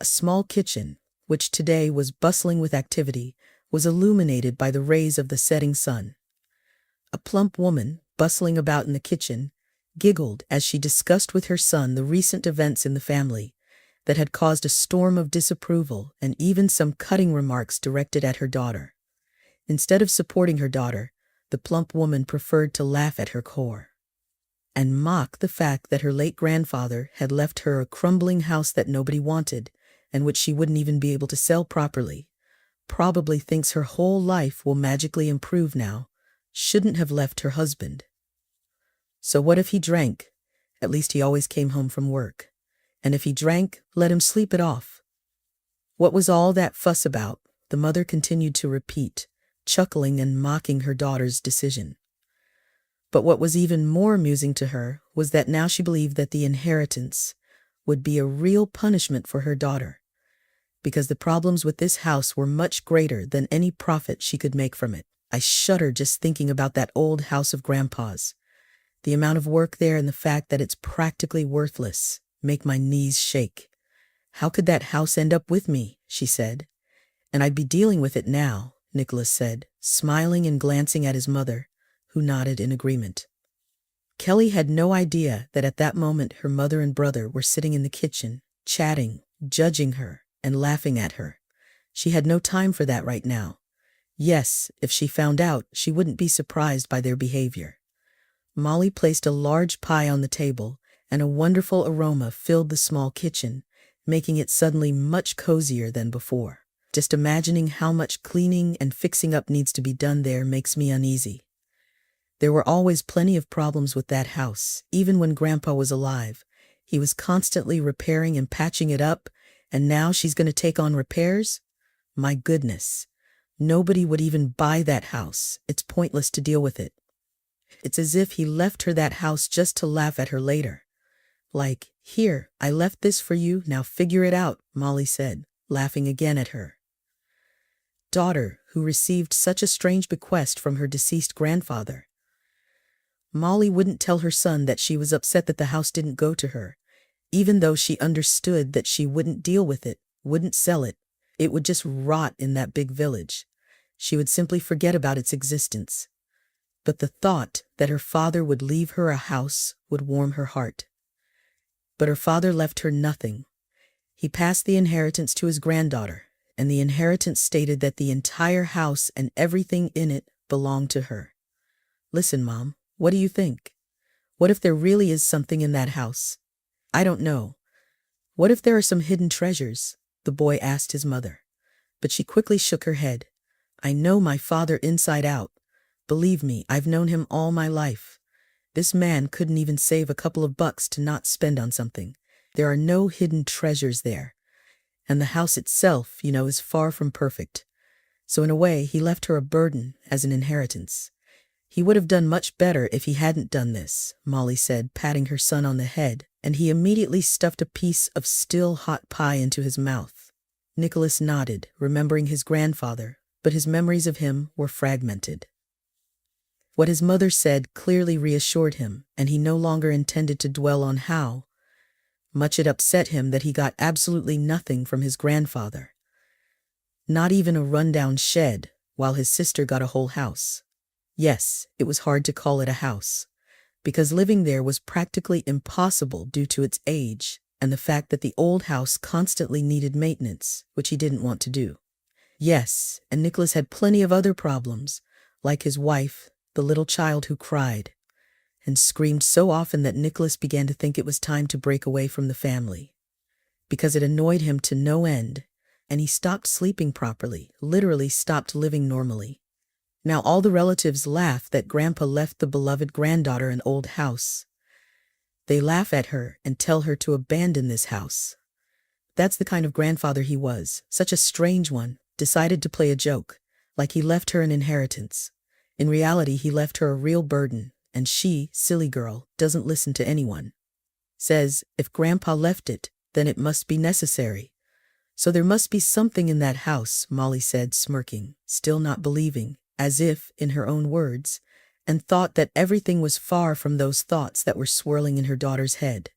A small kitchen, which today was bustling with activity, was illuminated by the rays of the setting sun. A plump woman, bustling about in the kitchen, giggled as she discussed with her son the recent events in the family that had caused a storm of disapproval and even some cutting remarks directed at her daughter. Instead of supporting her daughter, the plump woman preferred to laugh at her core and mock the fact that her late grandfather had left her a crumbling house that nobody wanted and which she wouldn't even be able to sell properly. Probably thinks her whole life will magically improve now. Shouldn't have left her husband. So what if he drank? At least he always came home from work. And if he drank, let him sleep it off. What was all that fuss about? The mother continued to repeat, chuckling and mocking her daughter's decision. But what was even more amusing to her was that now she believed that the inheritance would be a real punishment for her daughter, because the problems with this house were much greater than any profit she could make from it. I shudder just thinking about that old house of Grandpa's. The amount of work there and the fact that it's practically worthless make my knees shake. How could that house end up with me? She said. And I'd be dealing with it now, Nicholas said, smiling and glancing at his mother, who nodded in agreement. Kelly had no idea that at that moment her mother and brother were sitting in the kitchen, chatting, judging her, and laughing at her. She had no time for that right now. Yes, if she found out, she wouldn't be surprised by their behavior. Molly placed a large pie on the table, and a wonderful aroma filled the small kitchen, making it suddenly much cozier than before. Just imagining how much cleaning and fixing up needs to be done there makes me uneasy. There were always plenty of problems with that house, even when Grandpa was alive. He was constantly repairing and patching it up, and now she's going to take on repairs? My goodness. Nobody would even buy that house. It's pointless to deal with it. It's as if he left her that house just to laugh at her later. Like, here, I left this for you, now figure it out, Molly said, laughing again at her daughter, who received such a strange bequest from her deceased grandfather. Molly wouldn't tell her son that she was upset that the house didn't go to her, even though she understood that she wouldn't deal with it, wouldn't sell it. It would just rot in that big village. She would simply forget about its existence. But the thought that her father would leave her a house would warm her heart. But her father left her nothing. He passed the inheritance to his granddaughter, and the inheritance stated that the entire house and everything in it belonged to her. Listen, Mom, what do you think? What if there really is something in that house? I don't know. What if there are some hidden treasures? The boy asked his mother. But she quickly shook her head. I know my father inside out. Believe me, I've known him all my life. This man couldn't even save a couple of bucks to not spend on something. There are no hidden treasures there. And the house itself, is far from perfect. So in a way, he left her a burden as an inheritance. He would have done much better if he hadn't done this, Molly said, patting her son on the head, and he immediately stuffed a piece of still hot pie into his mouth. Nicholas nodded, remembering his grandfather, but his memories of him were fragmented. What his mother said clearly reassured him, and he no longer intended to dwell on how much it upset him that he got absolutely nothing from his grandfather. Not even a rundown shed, while his sister got a whole house. Yes, it was hard to call it a house, because living there was practically impossible due to its age and the fact that the old house constantly needed maintenance, which he didn't want to do. Yes, and Nicholas had plenty of other problems, like his wife, the little child who cried and screamed so often that Nicholas began to think it was time to break away from the family, because it annoyed him to no end, and he stopped sleeping properly, literally stopped living normally. Now all the relatives laugh that Grandpa left the beloved granddaughter an old house. They laugh at her and tell her to abandon this house. That's the kind of grandfather he was, such a strange one, decided to play a joke, like he left her an inheritance. In reality, he left her a real burden, and she, silly girl, doesn't listen to anyone. Says, if Grandpa left it, then it must be necessary. So there must be something in that house, Molly said, smirking, still not believing, as if, in her own words, and thought that everything was far from those thoughts that were swirling in her daughter's head.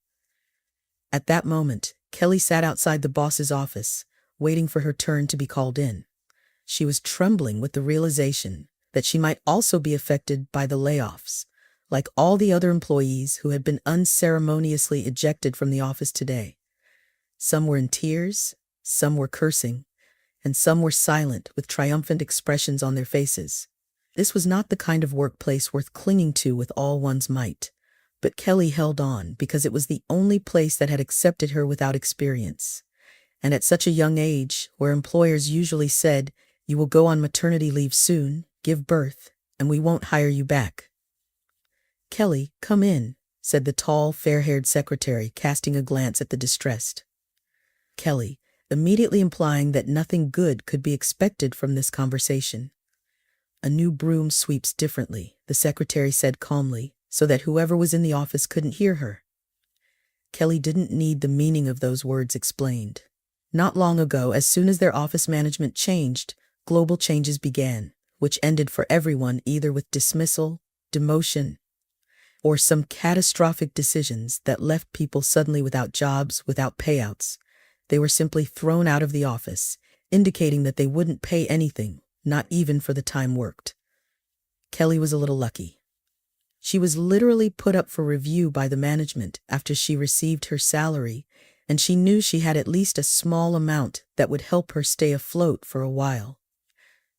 At that moment, Kelly sat outside the boss's office, waiting for her turn to be called in. She was trembling with the realization that she might also be affected by the layoffs, like all the other employees who had been unceremoniously ejected from the office today. Some were in tears, some were cursing, and some were silent with triumphant expressions on their faces. This was not the kind of workplace worth clinging to with all one's might. But Kelly held on because it was the only place that had accepted her without experience. And at such a young age, where employers usually said, "You will go on maternity leave soon, give birth, and we won't hire you back." "Kelly, come in," said the tall, fair-haired secretary, casting a glance at the distressed Kelly, immediately implying that nothing good could be expected from this conversation. "A new broom sweeps differently," the secretary said calmly, so that whoever was in the office couldn't hear her. Kelly didn't need the meaning of those words explained. Not long ago, as soon as their office management changed, global changes began, which ended for everyone either with dismissal, demotion, or some catastrophic decisions that left people suddenly without jobs, without payouts. They were simply thrown out of the office, indicating that they wouldn't pay anything, not even for the time worked. Kelly was a little lucky. She was literally put up for review by the management after she received her salary, and she knew she had at least a small amount that would help her stay afloat for a while.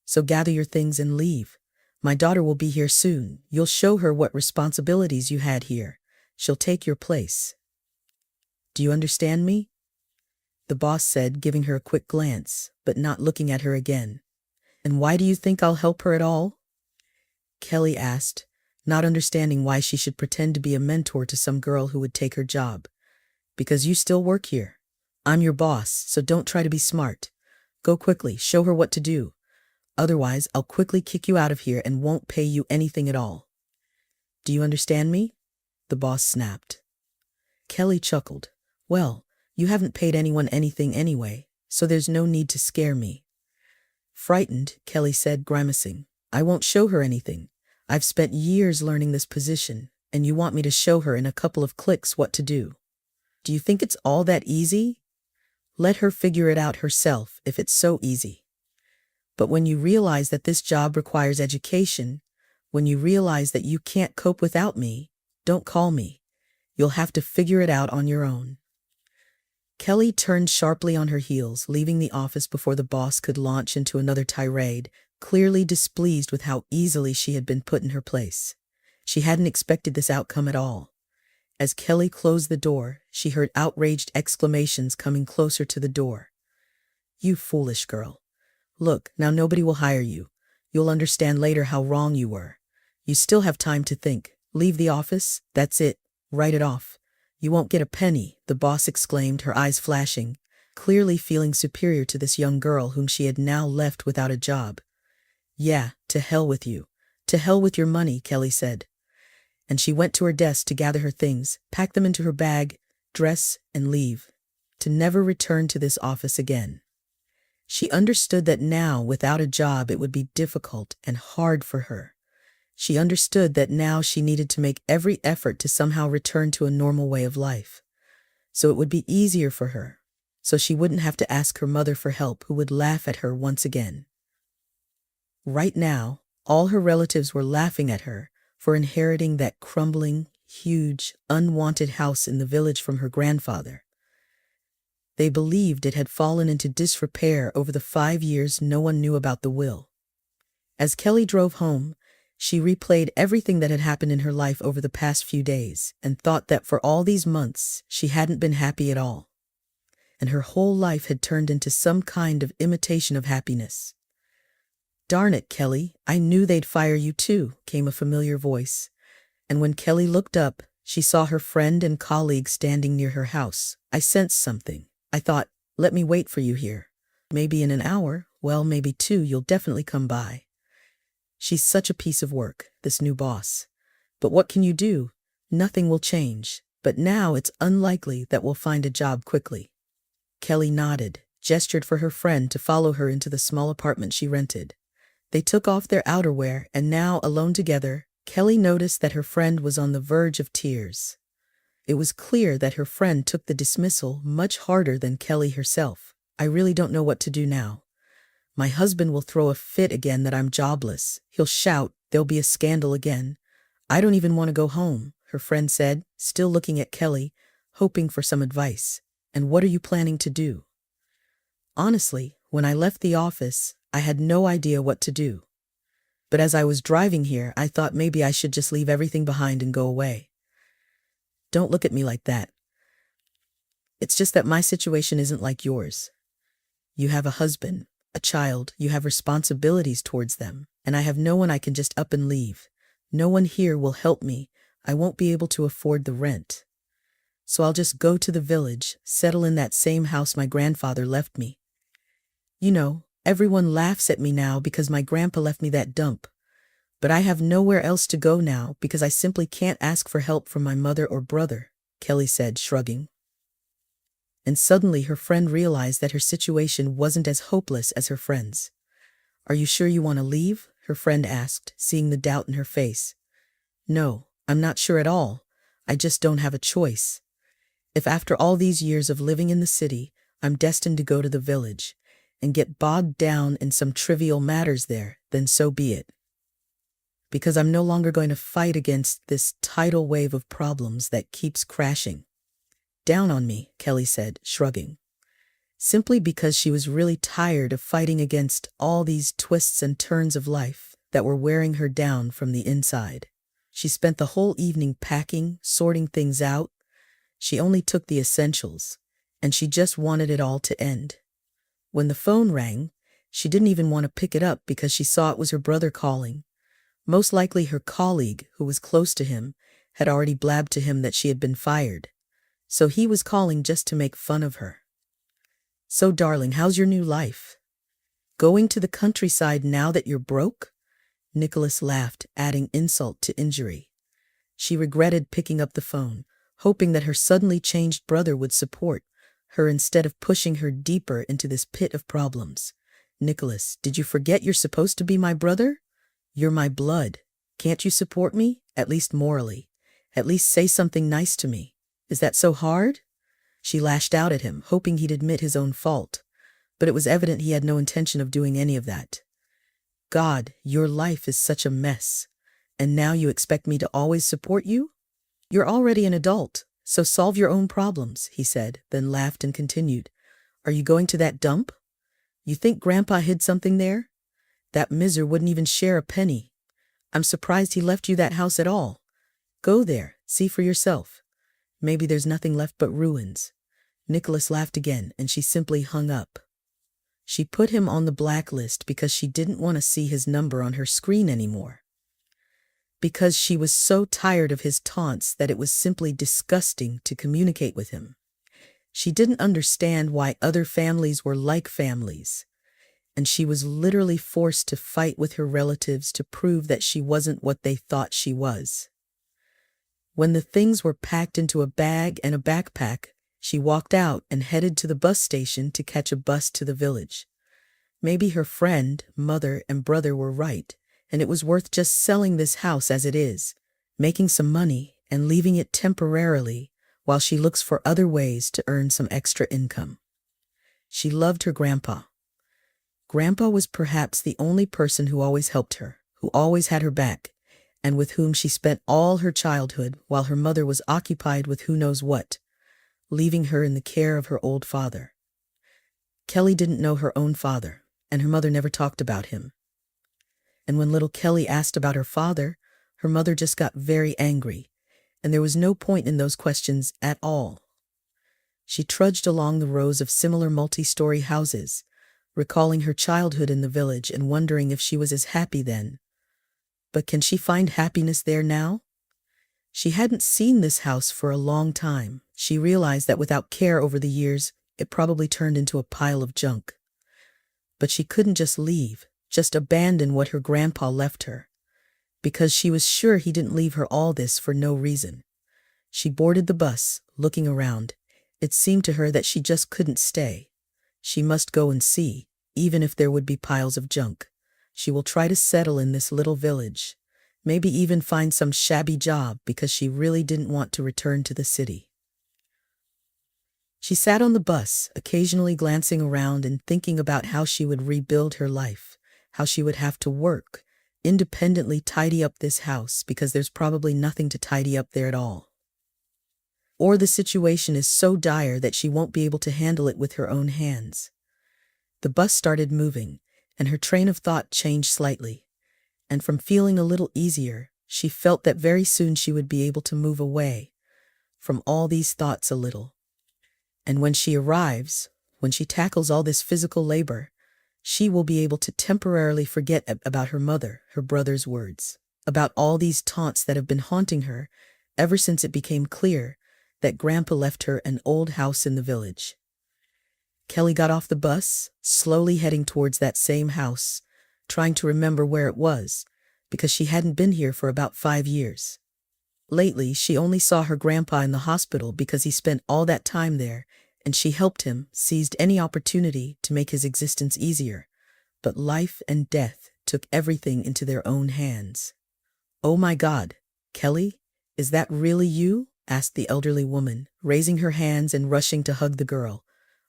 "So gather your things and leave. My daughter will be here soon. You'll show her what responsibilities you had here. She'll take your place. Do you understand me?" the boss said, giving her a quick glance, but not looking at her again. "And why do you think I'll help her at all?" Kelly asked, not understanding why she should pretend to be a mentor to some girl who would take her job. "Because you still work here. I'm your boss, so don't try to be smart. Go quickly, show her what to do. Otherwise, I'll quickly kick you out of here and won't pay you anything at all. Do you understand me?" the boss snapped. Kelly chuckled. "Well, you haven't paid anyone anything anyway, so there's no need to scare me." Frightened, Kelly said, grimacing, "I won't show her anything. I've spent years learning this position, and you want me to show her in a couple of clicks what to do. Do you think it's all that easy? Let her figure it out herself if it's so easy. But when you realize that this job requires education, when you realize that you can't cope without me, don't call me. You'll have to figure it out on your own." Kelly turned sharply on her heels, leaving the office before the boss could launch into another tirade, clearly displeased with how easily she had been put in her place. She hadn't expected this outcome at all. As Kelly closed the door, she heard outraged exclamations coming closer to the door. "You foolish girl. Look, now nobody will hire you. You'll understand later how wrong you were. You still have time to think. Leave the office, that's it. Write it off. You won't get a penny," the boss exclaimed, her eyes flashing, clearly feeling superior to this young girl whom she had now left without a job. "Yeah, to hell with you. To hell with your money," Kelly said. And she went to her desk to gather her things, pack them into her bag, dress, and leave, to never return to this office again. She understood that now, without a job, it would be difficult and hard for her. She understood that now she needed to make every effort to somehow return to a normal way of life. So it would be easier for her, so she wouldn't have to ask her mother for help, who would laugh at her once again. Right now, all her relatives were laughing at her for inheriting that crumbling, huge, unwanted house in the village from her grandfather. They believed it had fallen into disrepair over the 5 years no one knew about the will. As Kelly drove home, she replayed everything that had happened in her life over the past few days and thought that for all these months she hadn't been happy at all. And her whole life had turned into some kind of imitation of happiness. "Darn it, Kelly, I knew they'd fire you too," came a familiar voice. And when Kelly looked up, she saw her friend and colleague standing near her house. "I sensed something. I thought, let me wait for you here. Maybe in an hour, well, maybe 2, you'll definitely come by." She's such a piece of work, this new boss. But what can you do? Nothing will change. But now it's unlikely that we'll find a job quickly. Kelly nodded, gestured for her friend to follow her into the small apartment she rented. They took off their outerwear, and now, alone together, Kelly noticed that her friend was on the verge of tears. It was clear that her friend took the dismissal much harder than Kelly herself. I really don't know what to do now. My husband will throw a fit again that I'm jobless. He'll shout, there'll be a scandal again. I don't even want to go home, her friend said, still looking at Kelly, hoping for some advice. And what are you planning to do? Honestly, when I left the office, I had no idea what to do. But as I was driving here, I thought maybe I should just leave everything behind and go away. Don't look at me like that. It's just that my situation isn't like yours. You have a husband, a child, you have responsibilities towards them, and I have no one I can just up and leave. No one here will help me. I won't be able to afford the rent. So I'll just go to the village, settle in that same house my grandfather left me. You know, everyone laughs at me now because my grandpa left me that dump. But I have nowhere else to go now because I simply can't ask for help from my mother or brother, Kelly said, shrugging. And suddenly her friend realized that her situation wasn't as hopeless as her friend's. Are you sure you want to leave? Her friend asked, seeing the doubt in her face. No, I'm not sure at all. I just don't have a choice. If after all these years of living in the city, I'm destined to go to the village and get bogged down in some trivial matters there, then so be it. Because I'm no longer going to fight against this tidal wave of problems that keeps crashing down on me, Kelly said, shrugging. Simply because she was really tired of fighting against all these twists and turns of life that were wearing her down from the inside. She spent the whole evening packing, sorting things out. She only took the essentials, and she just wanted it all to end. When the phone rang, she didn't even want to pick it up because she saw it was her brother calling. Most likely her colleague, who was close to him, had already blabbed to him that she had been fired. So he was calling just to make fun of her. So darling, how's your new life? Going to the countryside now that you're broke? Nicholas laughed, adding insult to injury. She regretted picking up the phone, hoping that her suddenly changed brother would support her instead of pushing her deeper into this pit of problems. Nicholas, did you forget you're supposed to be my brother? You're my blood. Can't you support me? At least morally. At least say something nice to me. Is that so hard? She lashed out at him, hoping he'd admit his own fault. But it was evident he had no intention of doing any of that. God, your life is such a mess. And now you expect me to always support you? You're already an adult, so solve your own problems, he said, then laughed and continued. Are you going to that dump? You think Grandpa hid something there? That miser wouldn't even share a penny. I'm surprised he left you that house at all. Go there, see for yourself. Maybe there's nothing left but ruins. Nicholas laughed again, and she simply hung up. She put him on the blacklist because she didn't want to see his number on her screen anymore. Because she was so tired of his taunts that it was simply disgusting to communicate with him. She didn't understand why other families were like families, and she was literally forced to fight with her relatives to prove that she wasn't what they thought she was. When the things were packed into a bag and a backpack, she walked out and headed to the bus station to catch a bus to the village. Maybe her friend, mother, and brother were right, and it was worth just selling this house as it is, making some money and leaving it temporarily while she looks for other ways to earn some extra income. She loved her grandpa. Grandpa was perhaps the only person who always helped her, who always had her back, and with whom she spent all her childhood while her mother was occupied with who knows what, leaving her in the care of her old father. Kelly didn't know her own father, and her mother never talked about him. And when little Kelly asked about her father, her mother just got very angry, and there was no point in those questions at all. She trudged along the rows of similar multi-story houses, recalling her childhood in the village and wondering if she was as happy then. But can she find happiness there now? She hadn't seen this house for a long time. She realized that without care over the years, it probably turned into a pile of junk. But she couldn't just leave, just abandon what her grandpa left her, because she was sure he didn't leave her all this for no reason. She boarded the bus, looking around. It seemed to her that she just couldn't stay. She must go and see, even if there would be piles of junk. She will try to settle in this little village. Maybe even find some shabby job because she really didn't want to return to the city. She sat on the bus, occasionally glancing around and thinking about how she would rebuild her life, how she would have to work, independently tidy up this house because there's probably nothing to tidy up there at all. Or the situation is so dire that she won't be able to handle it with her own hands. The bus started moving, and her train of thought changed slightly. And from feeling a little easier, she felt that very soon she would be able to move away from all these thoughts a little. And when she arrives, when she tackles all this physical labor, she will be able to temporarily forget about her mother, her brother's words, about all these taunts that have been haunting her ever since it became clear that Grandpa left her an old house in the village. Kelly got off the bus, slowly heading towards that same house, trying to remember where it was, because she hadn't been here for about 5 years. Lately, she only saw her grandpa in the hospital because he spent all that time there, and she helped him, seized any opportunity to make his existence easier. But life and death took everything into their own hands. "Oh my God, Kelly, is that really you?" asked the elderly woman, raising her hands and rushing to hug the girl.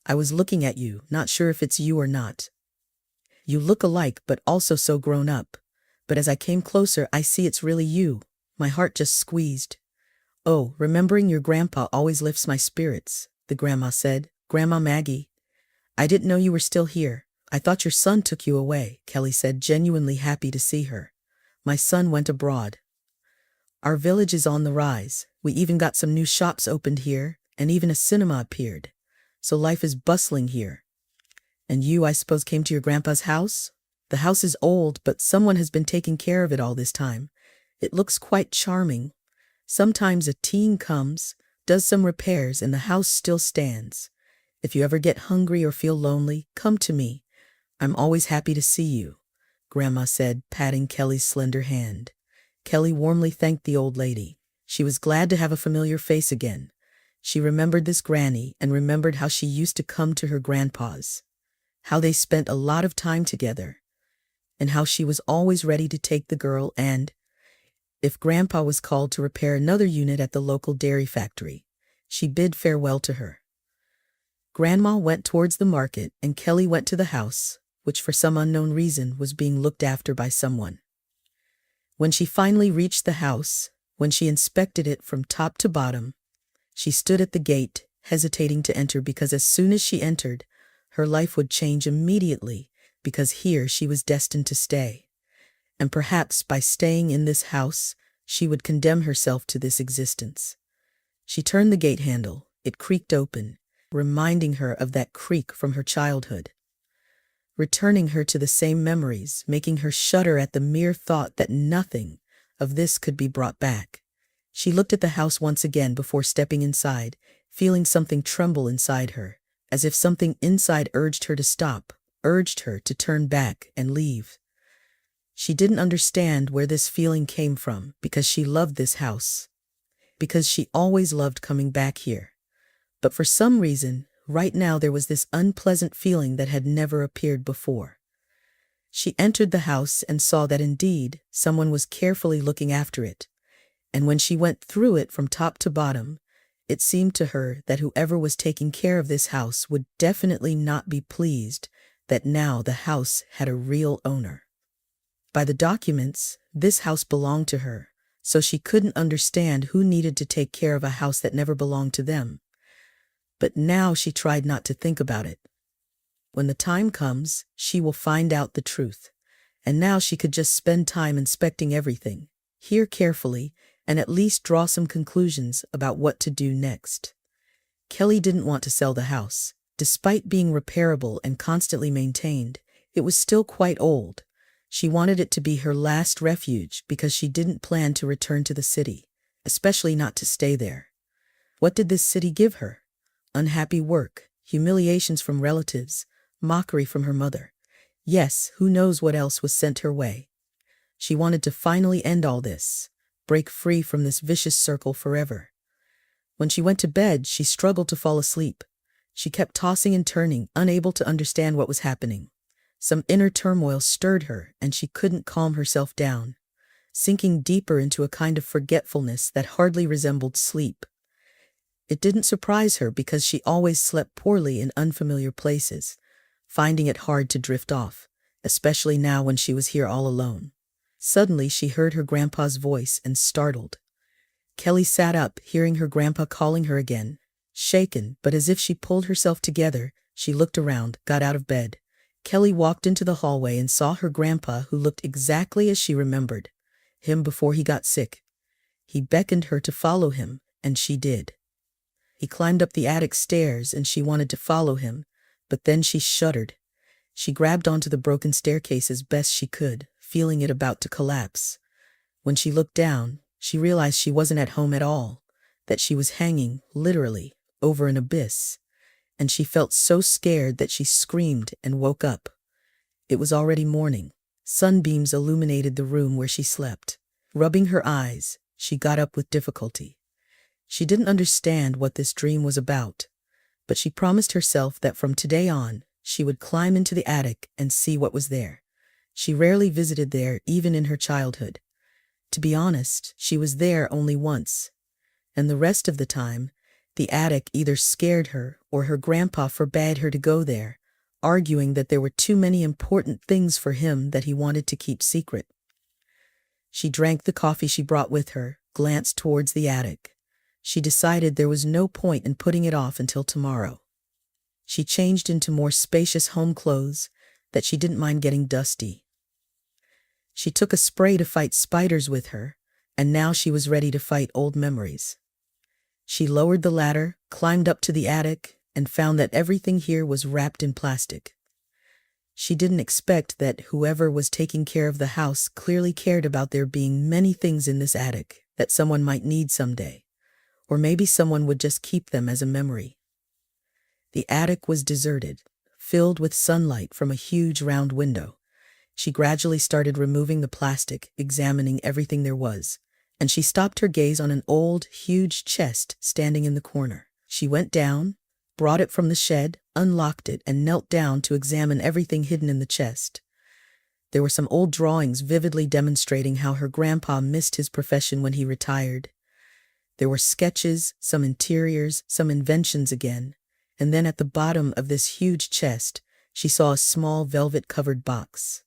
"I was looking at you, not sure if it's you or not. You look alike but also so grown up. But as I came closer, I see it's really you." My heart just squeezed. "Oh, remembering your grandpa always lifts my spirits," the grandma said. "Grandma Maggie, I didn't know you were still here. I thought your son took you away," Kelly said, genuinely happy to see her. "My son went abroad. Our village is on the rise. We even got some new shops opened here, and even a cinema appeared. So life is bustling here. And you, I suppose, came to your grandpa's house? The house is old, but someone has been taking care of it all this time. It looks quite charming. Sometimes a teen comes, does some repairs, and the house still stands. If you ever get hungry or feel lonely, come to me. I'm always happy to see you," Grandma said, patting Kelly's slender hand. Kelly warmly thanked the old lady. She was glad to have a familiar face again. She remembered this granny and remembered how she used to come to her grandpa's, how they spent a lot of time together, and how she was always ready to take the girl and, if Grandpa was called to repair another unit at the local dairy factory, she bid farewell to her. Grandma went towards the market and Kelly went to the house, which for some unknown reason was being looked after by someone. When she finally reached the house, when she inspected it from top to bottom, she stood at the gate, hesitating to enter because as soon as she entered, her life would change immediately because here she was destined to stay. And perhaps by staying in this house, she would condemn herself to this existence. She turned the gate handle. It creaked open, reminding her of that creak from her childhood, returning her to the same memories, making her shudder at the mere thought that nothing of this could be brought back. She looked at the house once again before stepping inside, feeling something tremble inside her, as if something inside urged her to stop, urged her to turn back and leave. She didn't understand where this feeling came from because she loved this house, because she always loved coming back here. But for some reason, right now there was this unpleasant feeling that had never appeared before. She entered the house and saw that indeed someone was carefully looking after it, and when she went through it from top to bottom, it seemed to her that whoever was taking care of this house would definitely not be pleased that now the house had a real owner. By the documents, this house belonged to her, so she couldn't understand who needed to take care of a house that never belonged to them. But now she tried not to think about it. When the time comes, she will find out the truth. And now she could just spend time inspecting everything, hear carefully, and at least draw some conclusions about what to do next. Kelly didn't want to sell the house. Despite being repairable and constantly maintained, it was still quite old. She wanted it to be her last refuge because she didn't plan to return to the city, especially not to stay there. What did this city give her? Unhappy work, humiliations from relatives, mockery from her mother. Yes, who knows what else was sent her way. She wanted to finally end all this, break free from this vicious circle forever. When she went to bed, she struggled to fall asleep. She kept tossing and turning, unable to understand what was happening. Some inner turmoil stirred her, and she couldn't calm herself down. sinking deeper into a kind of forgetfulness that hardly resembled sleep. It didn't surprise her because she always slept poorly in unfamiliar places, finding it hard to drift off, especially now when she was here all alone. Suddenly she heard her grandpa's voice and startled. Kelly sat up, hearing her grandpa calling her again. Shaken, but as if she pulled herself together, she looked around, got out of bed. Kelly walked into the hallway and saw her grandpa, who looked exactly as she remembered him before he got sick. He beckoned her to follow him, and she did. He climbed up the attic stairs and she wanted to follow him, but then she shuddered. She grabbed onto the broken staircase as best she could, feeling it about to collapse. When she looked down, she realized she wasn't at home at all, that she was hanging, literally, over an abyss. And she felt so scared that she screamed and woke up. It was already morning. Sunbeams illuminated the room where she slept. Rubbing her eyes, she got up with difficulty. She didn't understand what this dream was about, but she promised herself that from today on, she would climb into the attic and see what was there. She rarely visited there, even in her childhood. To be honest, she was there only once, and the rest of the time, the attic either scared her or her grandpa forbade her to go there, arguing that there were too many important things for him that he wanted to keep secret. She drank the coffee she brought with her, glanced towards the attic. She decided there was no point in putting it off until tomorrow. She changed into more spacious home clothes that she didn't mind getting dusty. She took a spray to fight spiders with her, and now she was ready to fight old memories. She lowered the ladder, climbed up to the attic, and found that everything here was wrapped in plastic. She didn't expect that whoever was taking care of the house clearly cared about there being many things in this attic that someone might need someday, or maybe someone would just keep them as a memory. The attic was deserted, filled with sunlight from a huge round window. She gradually started removing the plastic, examining everything there was, and she stopped her gaze on an old, huge chest standing in the corner. She went down, brought it from the shed, unlocked it, and knelt down to examine everything hidden in the chest. There were some old drawings vividly demonstrating how her grandpa missed his profession when he retired. There were sketches, some interiors, some inventions again, and then at the bottom of this huge chest, she saw a small velvet-covered box.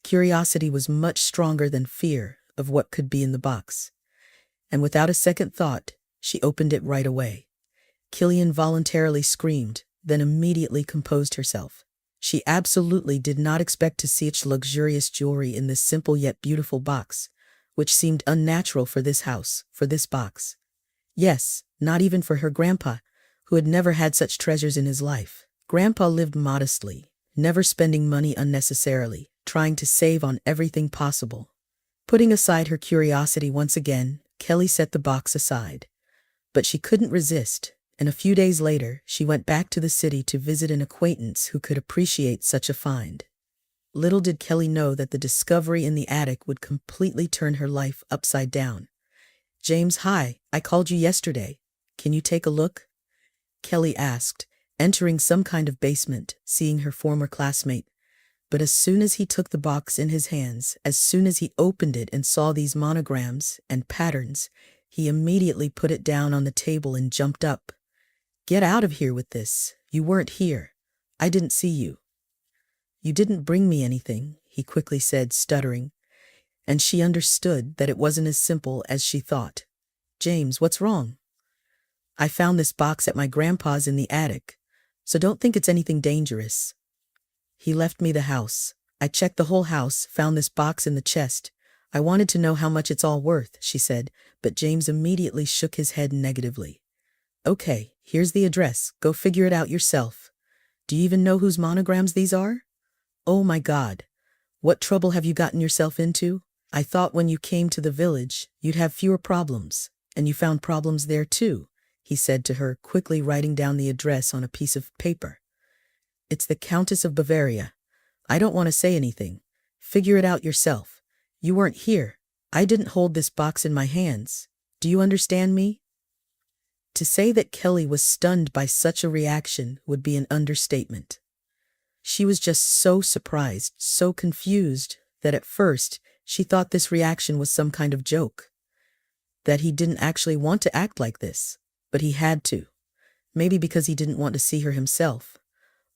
Curiosity was much stronger than fear of what could be in the box, and without a second thought, she opened it right away. Killian voluntarily screamed, then immediately composed herself. She absolutely did not expect to see such luxurious jewelry in this simple yet beautiful box, which seemed unnatural for this house, for this box. Yes, not even for her grandpa, who had never had such treasures in his life. Grandpa lived modestly, never spending money unnecessarily, trying to save on everything possible. Putting aside her curiosity once again, Kelly set the box aside. But she couldn't resist, and a few days later, she went back to the city to visit an acquaintance who could appreciate such a find. Little did Kelly know that the discovery in the attic would completely turn her life upside down. "James, hi, I called you yesterday. Can you take a look?" Kelly asked, entering some kind of basement, seeing her former classmate. But as soon as he took the box in his hands, as soon as he opened it and saw these monograms and patterns, he immediately put it down on the table and jumped up. "Get out of here with this. You weren't here. I didn't see you." "You didn't bring me anything," he quickly said, stuttering. And she understood that it wasn't as simple as she thought. "James, what's wrong?" "I found this box at my grandpa's in the attic, so don't think it's anything dangerous. He left me the house. I checked the whole house, found this box in the chest. I wanted to know how much it's all worth," she said, but James immediately shook his head negatively. "Okay, here's the address. Go figure it out yourself. Do you even know whose monograms these are? Oh my God. What trouble have you gotten yourself into? I thought when you came to the village, you'd have fewer problems, and you found problems there too," he said to her, quickly writing down the address on a piece of paper. "It's the Countess of Bavaria. I don't want to say anything. Figure it out yourself. You weren't here. I didn't hold this box in my hands. Do you understand me?" To say that Kelly was stunned by such a reaction would be an understatement. She was just so surprised, so confused, that at first She thought this reaction was some kind of joke, that he didn't actually want to act like this, but he had to. Maybe because he didn't want to see her himself,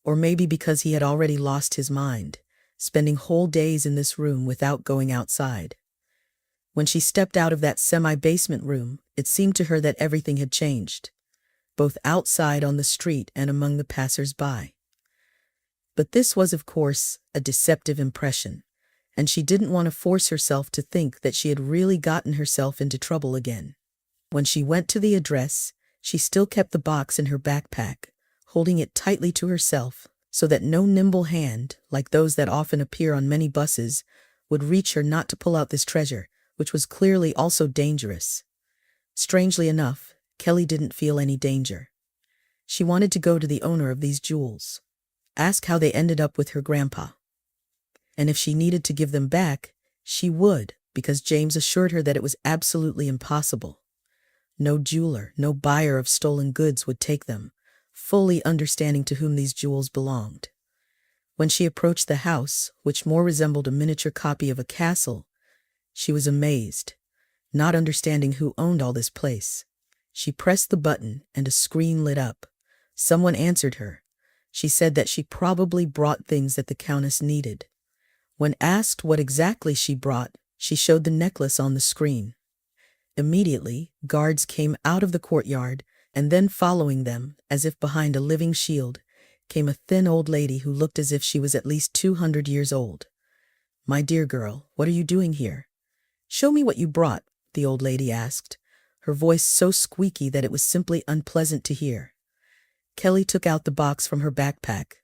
or maybe because he had already lost his mind, spending whole days in this room without going outside. When she stepped out of that semi-basement room, it seemed to her that everything had changed, both outside on the street and among the passers-by. But this was, of course, a deceptive impression, and she didn't want to force herself to think that she had really gotten herself into trouble again. When she went to the address, she still kept the box in her backpack, holding it tightly to herself so that no nimble hand, like those that often appear on many buses, would reach her not to pull out this treasure, which was clearly also dangerous. Strangely enough, Kelly didn't feel any danger. She wanted to go to the owner of these jewels, ask how they ended up with her grandpa. And if she needed to give them back, she would, because James assured her that it was absolutely impossible. No jeweler, no buyer of stolen goods would take them, fully understanding to whom these jewels belonged. When she approached the house, which more resembled a miniature copy of a castle, she was amazed, not understanding who owned all this place. She pressed the button and a screen lit up. Someone answered her. She said that she probably brought things that the Countess needed. When asked what exactly she brought, she showed the necklace on the screen. Immediately, guards came out of the courtyard, and then following them, as if behind a living shield, came a thin old lady who looked as if she was at least 200 years old. "My dear girl, what are you doing here? Show me what you brought," the old lady asked, her voice so squeaky that it was simply unpleasant to hear. Kelly took out the box from her backpack.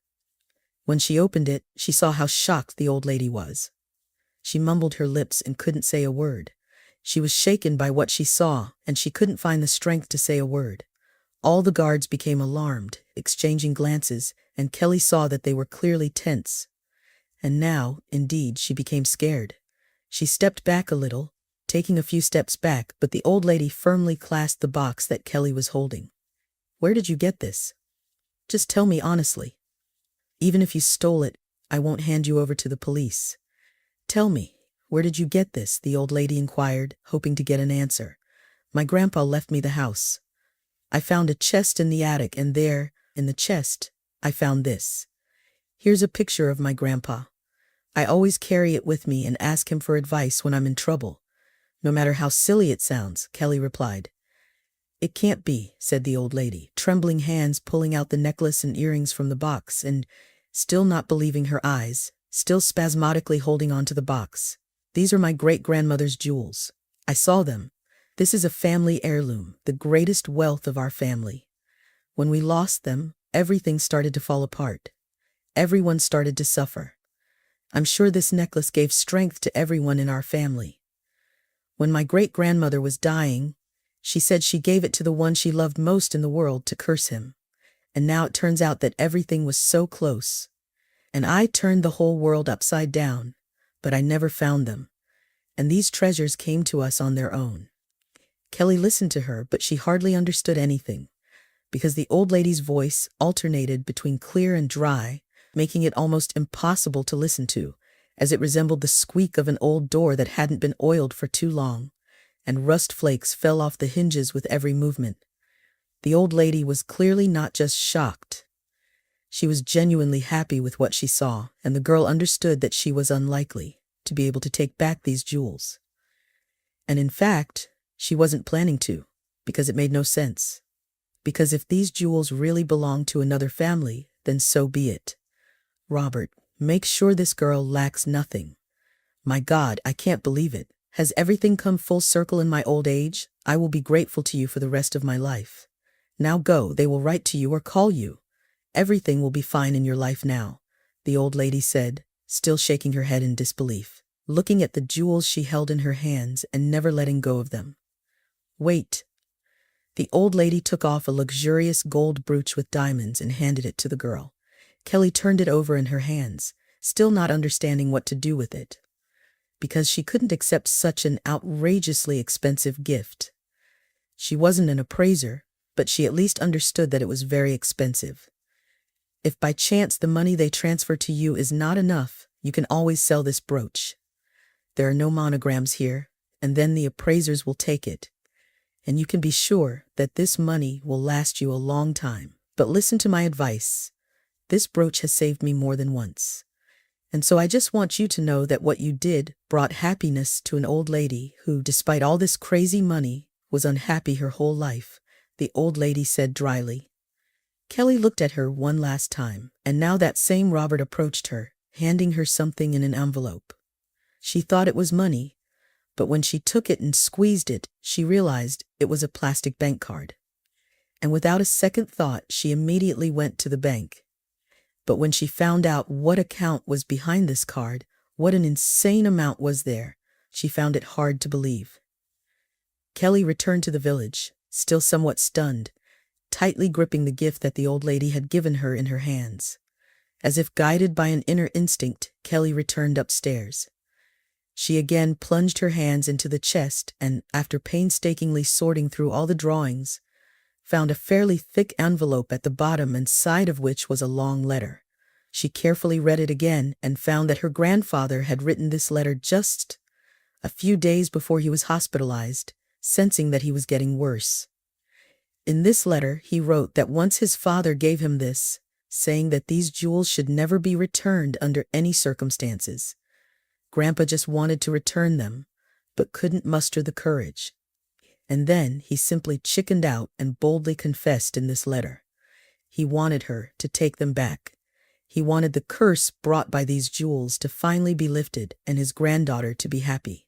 When she opened it, she saw how shocked the old lady was. She mumbled her lips and couldn't say a word. She was shaken by what she saw, and she couldn't find the strength to say a word. All the guards became alarmed, exchanging glances, and Kelly saw that they were clearly tense. And now, indeed, she became scared. She stepped back a little, taking a few steps back, but the old lady firmly clasped the box that Kelly was holding. "Where did you get this? Just tell me honestly. Even if you stole it, I won't hand you over to the police. Tell me, where did you get this?" the old lady inquired, hoping to get an answer. "My grandpa left me the house. I found a chest in the attic, and there, in the chest, I found this. Here's a picture of my grandpa. I always carry it with me and ask him for advice when I'm in trouble. No matter how silly it sounds," Kelly replied. "It can't be," said the old lady, trembling hands pulling out the necklace and earrings from the box and, still not believing her eyes, still spasmodically holding on to the box. "These are my great-grandmother's jewels. I saw them. This is a family heirloom, the greatest wealth of our family. When we lost them, everything started to fall apart. Everyone started to suffer. I'm sure this necklace gave strength to everyone in our family. When my great-grandmother was dying, she said she gave it to the one she loved most in the world to curse him. And now it turns out that everything was so close. And I turned the whole world upside down, but I never found them. And these treasures came to us on their own." Kelly listened to her, but she hardly understood anything, because the old lady's voice alternated between clear and dry, making it almost impossible to listen to, as it resembled the squeak of an old door that hadn't been oiled for too long, and rust flakes fell off the hinges with every movement. The old lady was clearly not just shocked. She was genuinely happy with what she saw, and the girl understood that she was unlikely to be able to take back these jewels. And in fact, she wasn't planning to, because it made no sense. Because if these jewels really belonged to another family, then so be it. "Robert, make sure this girl lacks nothing. My God, I can't believe it. Has everything come full circle in my old age? I will be grateful to you for the rest of my life. Now go, they will write to you or call you. Everything will be fine in your life now," the old lady said, still shaking her head in disbelief, looking at the jewels she held in her hands and never letting go of them. "Wait." The old lady took off a luxurious gold brooch with diamonds and handed it to the girl. Kelly turned it over in her hands, still not understanding what to do with it, because she couldn't accept such an outrageously expensive gift. She wasn't an appraiser, but she at least understood that it was very expensive. If by chance the money they transfer to you is not enough, you can always sell this brooch. there are no monograms here, and then the appraisers will take it. And you can be sure that this money will last you a long time. But listen to my advice. This brooch has saved me more than once. And so I just want you to know that what you did brought happiness to an old lady who, despite all this crazy money, was unhappy her whole life," the old lady said dryly. Kelly looked at her one last time, and now that same Robert approached her, handing her something in an envelope. She thought it was money, but when she took it and squeezed it, she realized it was a plastic bank card. And without a second thought, she immediately went to the bank. But when she found out what account was behind this card, what an insane amount was there, she found it hard to believe. Kelly returned to the village, still somewhat stunned, tightly gripping the gift that the old lady had given her in her hands. As if guided by an inner instinct, Kelly returned upstairs. She again plunged her hands into the chest and, after painstakingly sorting through all the drawings, found a fairly thick envelope at the bottom and side of which was a long letter. She carefully read it again and found that her grandfather had written this letter just a few days before he was hospitalized, sensing that he was getting worse. In this letter, he wrote that once his father gave him this, saying that these jewels should never be returned under any circumstances. Grandpa just wanted to return them, but couldn't muster the courage. And then he simply chickened out and boldly confessed in this letter. He wanted her to take them back. He wanted the curse brought by these jewels to finally be lifted and his granddaughter to be happy.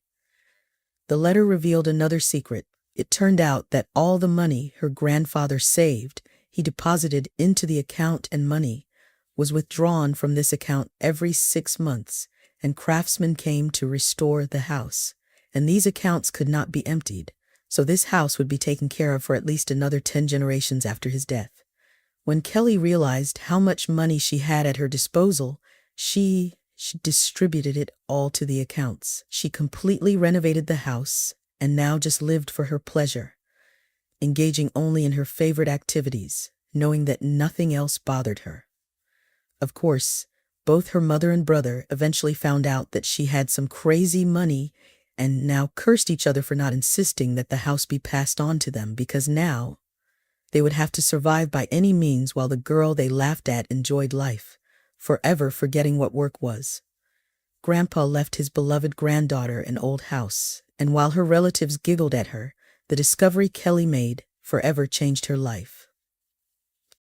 The letter revealed another secret. It turned out that all the money her grandfather saved, he deposited into the account, and money was withdrawn from this account every 6 months, and craftsmen came to restore the house. And these accounts could not be emptied, so this house would be taken care of for at least another 10 generations after his death. When Kelly realized how much money she had at her disposal, she distributed it all to the accounts. She completely renovated the house and now just lived for her pleasure, engaging only in her favorite activities, knowing that nothing else bothered her. Of course, both her mother and brother eventually found out that she had some crazy money and now cursed each other for not insisting that the house be passed on to them, because now they would have to survive by any means while the girl they laughed at enjoyed life, forever forgetting what work was. Grandpa left his beloved granddaughter an old house, and while her relatives giggled at her, the discovery Kelly made forever changed her life.